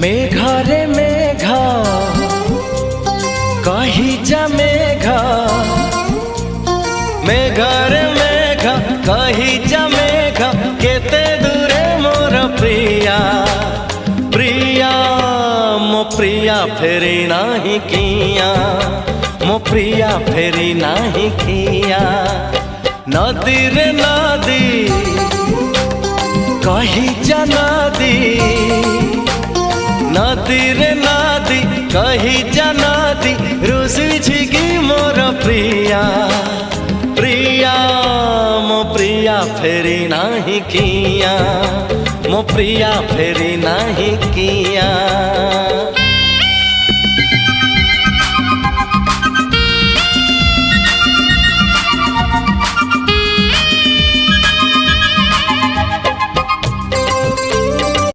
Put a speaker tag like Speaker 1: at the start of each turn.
Speaker 1: मेघरे मेघ कही जा मेघ, मेघरे मेघ कही जा मेघ, केते दूरे मोर प्रिया प्रिया मो प्रिया फेरी नाही किया, मो प्रिया फेरी नाही किया। नदी रे नदी कही जा नदी, नदी रे नदी कही जा नदी, रुसी की मोर प्रिया प्रिया मो प्रिया फेरी नाही किया, मो प्रिया फेरी नाही किया।